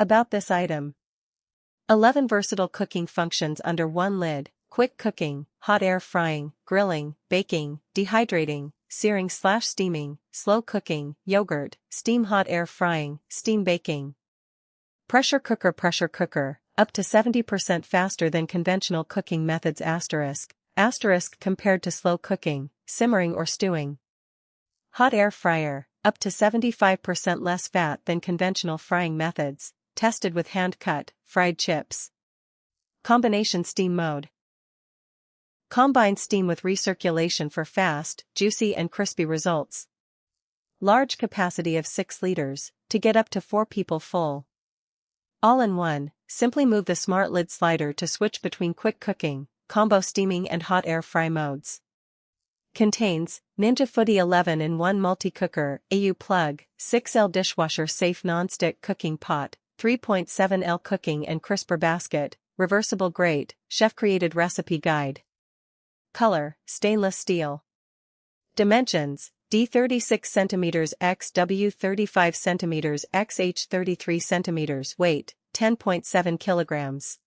About this item. 11 versatile cooking functions under one lid: quick cooking, hot air frying, grilling, baking, dehydrating, searing/steaming, slow cooking, yogurt, steam hot air frying, steam baking. Pressure cooker, up to 70% faster than conventional cooking methods * compared to slow cooking, simmering or stewing. Hot air fryer, up to 75% less fat than conventional frying methods, tested with hand-cut, fried chips. Combination steam mode. Combine steam with recirculation for fast, juicy and crispy results. Large capacity of 6 liters, to get up to 4 people full. All-in-one, simply move the SmartLid slider to switch between quick cooking, combo steaming and hot air fry modes. Contains Ninja Foodi 11-in-1 Multicooker, AU plug, 6L dishwasher safe non-stick cooking pot, 3.7L cooking and crisper basket, reversible grate, chef-created recipe guide. Color, stainless steel. Dimensions, D 36 cm x W 35 cm x H 33 cm. Weight, 10.7 kilograms.